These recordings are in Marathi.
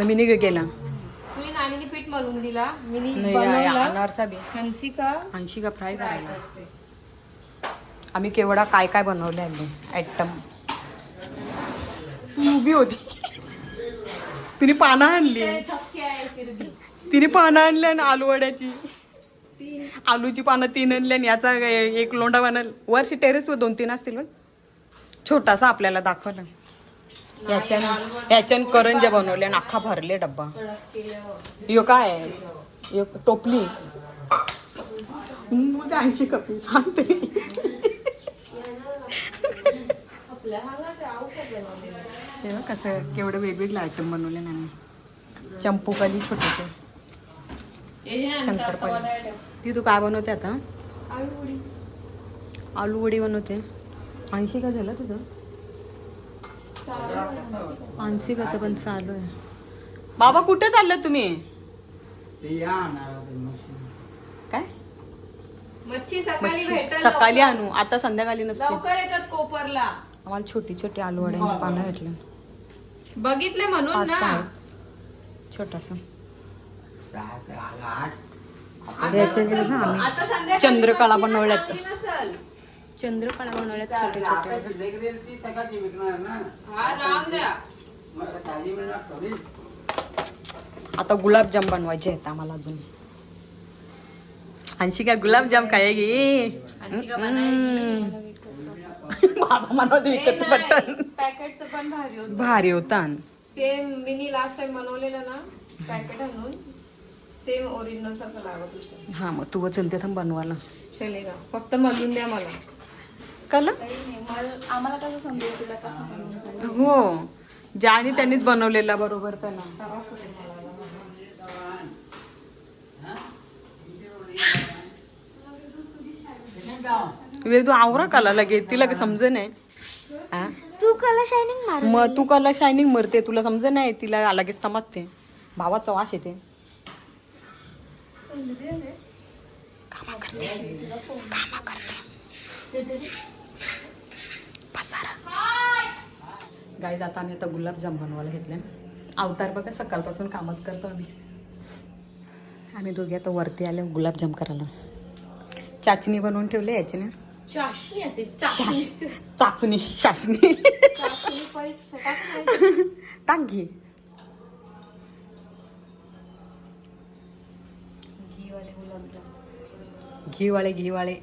मिनी केला तुझी नानीने पीठ मळून दिला मिनी नाही बनवला अनारसा बी हंसिका 80 का फ्राय फ्राय करायला करते. आम्ही केवढा काय काय बनवले आले आयटम तू उभी होती तिने पानं आणली थक्के आहे फिरदी तिने पानं आणली आणि आलू वड्याची आलूची पानं 3 आणली आणि याचा एक लोंडा बनल वर्षी टेरेसवर 2-3 असतील बघ छोटासा आपल्याला दाखवला याच्यान करंज्या बनवल्या आणि अख्खा भरले डब्बा यो काय आहे यो टोपली 80 कपी सांगते हे बघ कसं केवढं वेगवेगळे आयटम बनवले ना मी चंपूकली छोटेसे शंकरपाळी ती तू काय बनवते आता आलू वडी बनवते 80 का झालं तुझं 80 काचं पण चालू आहे बाबा कुठे चाललं तुम्ही काय मच्छी सकाळी भेटेल सकाळी आणू आता संध्याकाळी नसते लवकर येतात कोपरला आम्हाला छोटी छोटी आलू वड्यांची पानं भेटले बघितले म्हणून 5-6 ना आहेत छोटासा याच्या ना आम्ही आता संध्याकाळी चंद्रकला मच्छी बनवल्यात चांगली नसेल. चंद्रकला बनवल्यात छोटे छोटे हा राम द्या आता गुलाबजाम बनवायचे आहेत आम्हाला अजून 80 का गुलाबजाम काय गे बाबा मला विकत पटन पॅकेटचं पण भारी होतं भारी होता सेम मिनी लास्ट टाइम बनवलेलं ना पॅकेट आणून सेम ओरिजिनल सारखं लागत होतं हा मग तू चलते थांब बनवायला चलेगा फक्त मलून द्या मला कल आम्हाला कसं समजेल तुला कसं हो ज्याने त्यांनीच बनवलेला बरोबर त्यांना तू आवरा काला लगे तिला काय समज नाही तू कला शायनिंग मार मग तू कला शायनिंग मरते तुला समज नाही तिला लगेच समजते भावाचा वास येते कामा करते गाईज आता आम्ही आता गुलाबजाम बनवायला घेतले अवतार बघा सकाळपासून कामच करतो आम्ही दोघे आता वरती आले गुलाबजाम करायला चाचणी बनवून ठेवले याची ना चाशणी असते चाशणी चाचणी शासनी चाशणी परीक्षा टाकून टाक घे घीवाले गुलाबजाम घीवाळे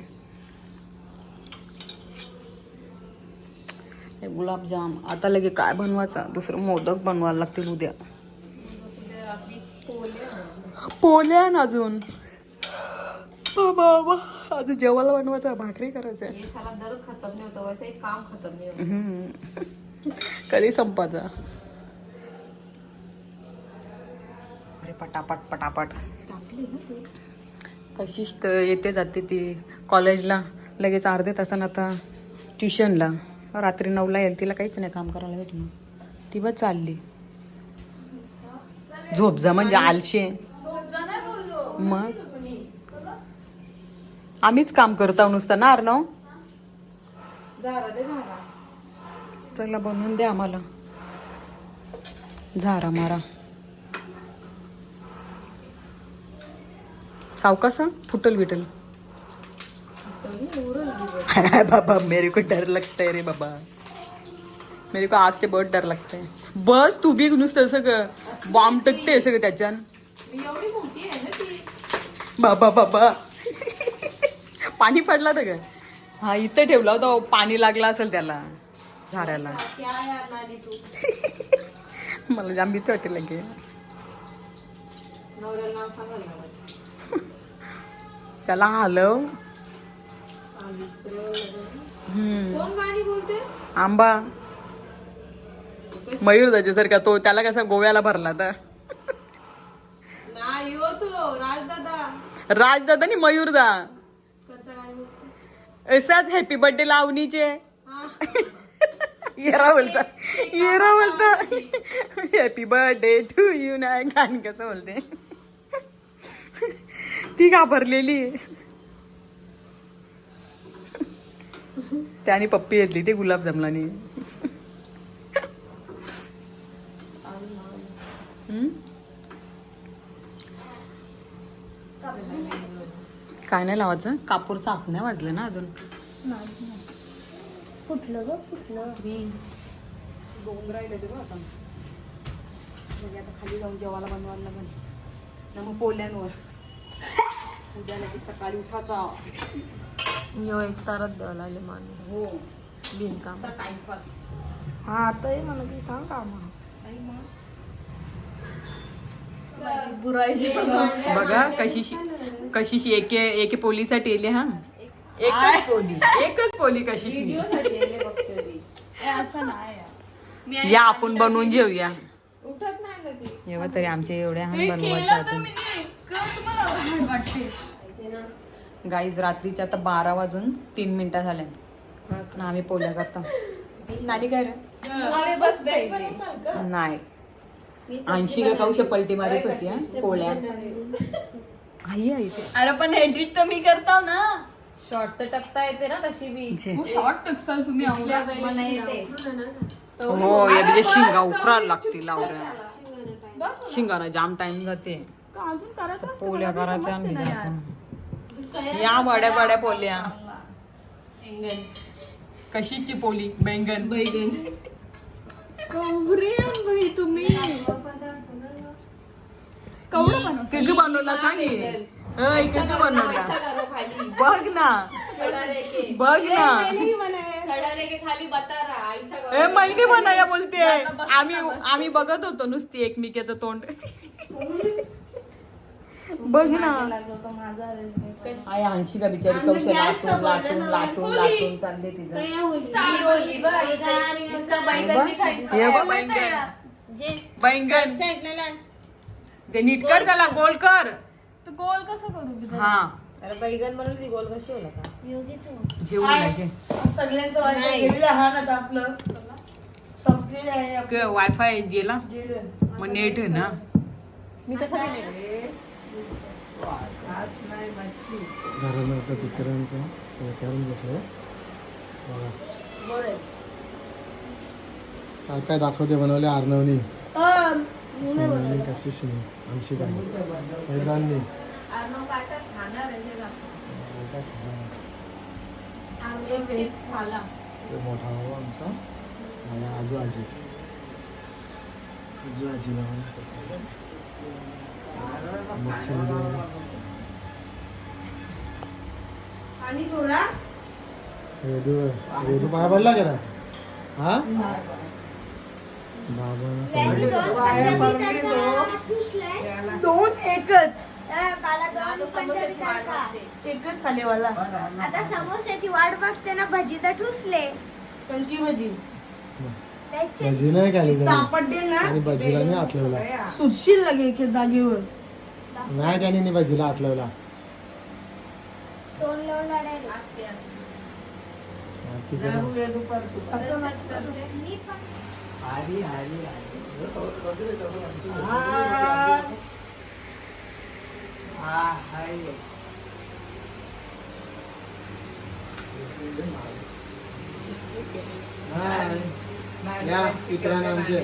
हे गुलाबजाम आता लगे काय बनवायचा दुसरं मोदक बनवायला लागतील उद्या पोल्या ना अजून बाबा अजून जेवायला बनवायचा भाकरी करायचं ये साला दर्द खत्म नहीं होता वैसे ही काम खत्म नहीं होता कधी संपायचा अरे पटापट पटापट कशीच तर येते जाते ती कॉलेजला लगेच अर्ध्या तासानं आता ट्युशनला रात्री 9ला येईल तिला काहीच नाही काम करायला भेटलं ती बस चालली झोप जा म्हणजे आलशे मग आम्हीच काम करतो नुसतं ना अर्णव झारा दे झारा त्याला बनवून द्या आम्हाला झारा मारा सावकाश फुटल बिटल बाबा मेरे को डर लगता है रे बाबा मेरे को आग से बहुत डर लगता है बस तू बी नुसतं सगळं बॉम्ब टकते सगळं त्याच्यान मी एवढी मोठी आहे ना ती बाबा बाबा पाणी पडला तर का हा इथं ठेवला होता पाणी लागला असेल त्याला झाडाला क्या यार नानी तू मला जाम भीती वाटेल लगे नवऱ्याला नाव सांगाल ना त्याला हलव कोण गाणी बोलते आंबा मयूर त्याच्यासारखा तो त्याला कसा गोव्याला भरला तर ना यो तो राजदादा राजदादा आणि मयूरदा कोणता गाणी बोलते असाच हॅपी बर्थडे लावणीचे हा येरा बोलता हॅपी बर्थडे टू यू नाही गाणी कसं बोलते ती घाबरलेली त्याने पप्पी घेतली ते गुलाबजामलानी काय नाही लावायचं, कापूर साफ नाही वाजलं ना अजून. फुटलं ग फुटलं. दोन राहिले ते बघ आता. म्हणजे आता खाली जाऊन जेवायला बनवायला लागेल ना, मग पोल्यांवर उद्या लगेच सकाळी उठायचा. यो एक तारात द्यावं लागले माणूस. हो, बिनकाम. टाइमपास. हा आता हे मला की सांग का मग. बघा कशीशी एके पोलीसाठी येले. हा, एकच पोली कशीशी. व्हिडिओसाठी आले बघते मी. या आपण बनवून जेऊया. उठत नाही ना ती. एवढं तरी आमच्या एवढ्या बनवायच्या होत्या. गाईज रात्रीच्या आता 12 वाजून 3 मिनिटं झाल्या ना, आम्ही पोळ्या करतो. नानी काय रे? नाही 80 का काऊशे पलटी मारत होती हा पोळ्या. आई आई ते अरे पण एडिट तर मी करताव ना. शॉर्ट तर टकता येते ना तशी बी. शॉर्ट टक्सल तुम्ही हो, एकदा शिंगा उकरायला लागतील लावऱ्या. शिंगाला जाम टाइम जाते. अजून करायचं पोळ्या करायच्या आम्ही जातो. या बड्या बड्या पोळ्या. कशीची पोळी? बैंगन. भाई तुम्ही कधी बनवला सांग कधी बनवला. बघ ना बघ ना. खाली बता रहा ए महिने बनाया बोलते. आम्ही बघत होतो नुसती एकमेकीचं तोंड. बघ ना. आई 80 का बिचारी कौशल लाटून चालले तिचं. हे बघ बैंगन. ते नीट कर, त्याला गोल कर. तर गोल कसं करू? हा, अरे बैगन म्हणून ती गोल कशी होला का? जेवू पाहिजे. सगळ्यांचं वाईफाय गेलेलं हा ना, आपलं संपलेलं आहे. वायफाय गेला मग नेट आहे ना. मी कसं केलं? घरानंतर पितरांचं करून बसलं. काय काय दाखवते बनवले अर्णवनी. कशी शिनी 80 काय मैदाननी मोठा भाऊ आमचा माझ्या आजू आजी वेदू पाया पडला का हा बाबा. 2 एकच झाले मला. आता समोस्याची वाट बघते ना, भजी तर ठुसले. त्यांची भजी भजी नाही खाली सापडतील ना, आणि भजीला नाही आठवला. सुटशील लगे एक जागेवर. नाही त्याने भजीला आठवला. तोंड लावून लढायला. मी पण या पितरांना आमचे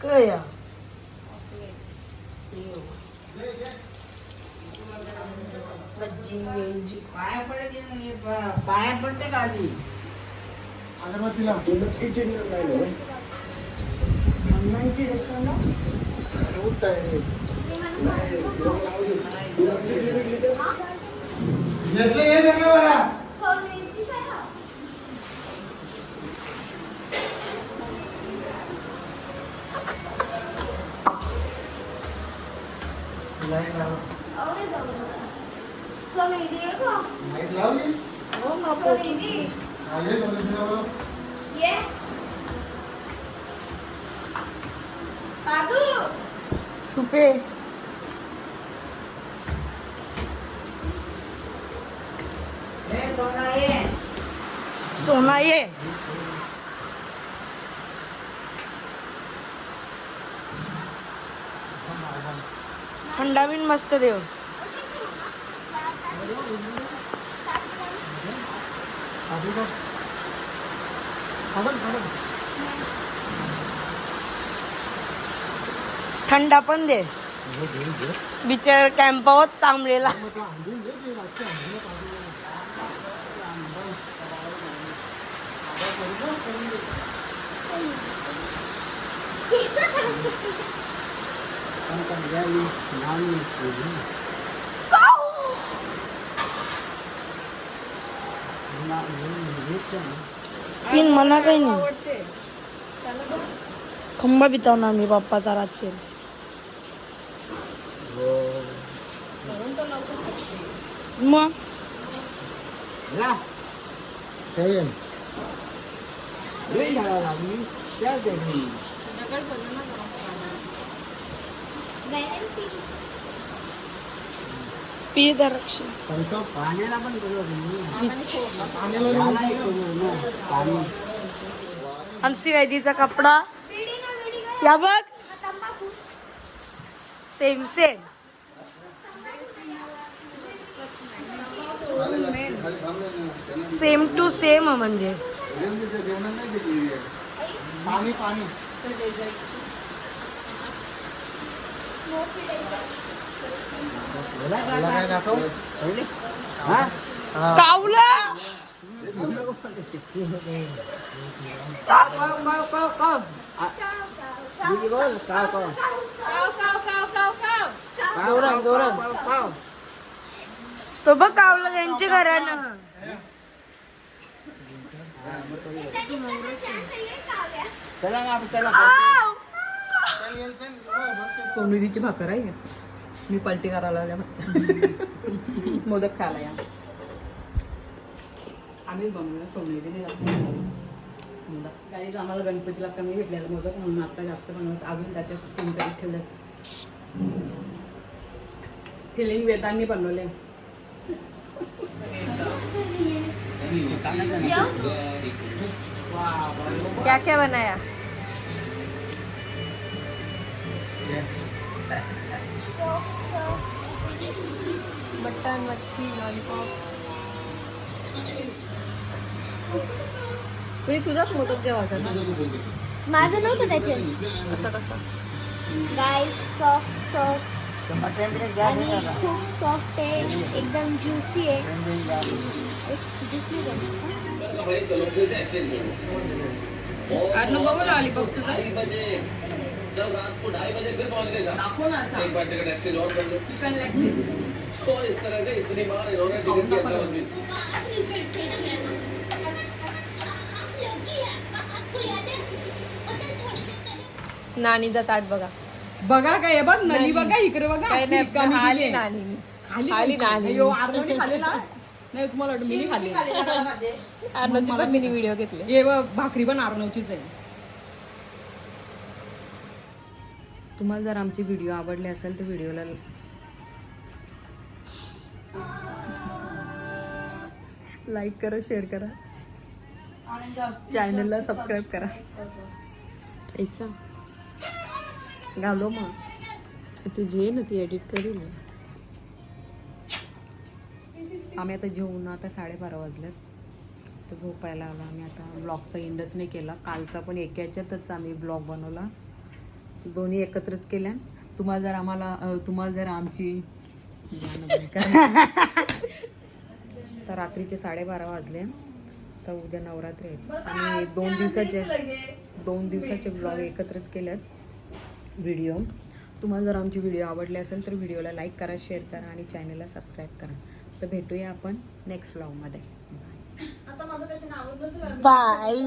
काय पाया पडते का आधी अगरबत्तीला छुपे सोना ये. थंडा बिन मस्त देव. थंडा पण दे बिचार कॅम्पावर तांबलेला. पिन म्हणा काही नाही. आवडते खंबा बिताव ना मी पप्पाचा रातचे. मग दगड बंद ना पी दरक्ष पाण्याला पण आमची वैदीचा कपडा या बघ same same. Same to same म्हणजे पाणी पाणी काय दाखव कावला तो बघ कावला त्यांच्या घरानं. सोनेरीची भाकर आहे मी पलटी करायला लागल्या फक्त मोदक खायला या. आम्हीच बनवलं सोनेरीने जास्त मोदक. काहीच आम्हाला गणपतीला कमी भेटलेला मोदक म्हणून आता जास्त बनवत. अजून त्याच्यात स्टीम करीत ठेवलं. फिलिंग वेदांनी बनवले. क्या क्या बनाया? मटन मच्छी लॉलीपॉप. तुम्ही तुझाच मोदक जेवायचा ना. माझं नव्हतं त्याच्यात. असं कसं? गाईस सॉफ्ट सॉफ्ट आणि खूप सॉफ्ट आहे, एकदम ज्युसी आहे. ज्यूस नाही बघू लॉलीपॉप तुझा. कल रात को 2:30 बजे फिर पहुंच गए दाखव ना साहब. एक बार टिकट एक्सचेंज और कर लो. Chicken leg piece. तो इस तरह से इतनी बार इन्होंने टिकट की अदला बदली. नानीचा ताट बघा. बघा काय हे बघ नली बघा इकडे बघा. काय नाही, रिकामी आली दिली. नानी. खाली आली नानी. अय्यो, आर्नवने खाल्लेला नाही तुम्हाला वाटलं मी खाल्ली. अर्णवची पण मिनी व्हिडिओ घेतले. हे बघ, भाकरी पण आर्नवचीच आहे. तुम्हाला जर आमचे व्हिडिओ आवडले असेल तर व्हिडिओला लाईक करा, शेअर करा, चॅनलला सबस्क्राईब करा. ऐसा घालो मग तुझी ना ती एडिट करेल. आम्ही आता जेवून आता 12:30 वाजलेत. तर झोपायला आलो आम्ही. आता ब्लॉगचा एंडच नाही केला. कालचा पण एका याच्यातच आम्ही ब्लॉग बनवला. दोन्ही एकत्रच केल्या. तुम्हाला जर आमची तर रात्रीचे 12:30 वाजले. तर उद्या नवरात्री आहेत आणि 2 दिवसाचे ब्लॉग एकत्रच केल्यात व्हिडिओ. तुम्हाला जर आमची व्हिडिओ आवडली असेल तर व्हिडिओला लाईक करा, शेअर करा आणि चॅनलला सबस्क्राईब करा. तर भेटूया आपण नेक्स्ट व्लॉगमध्ये. बाय.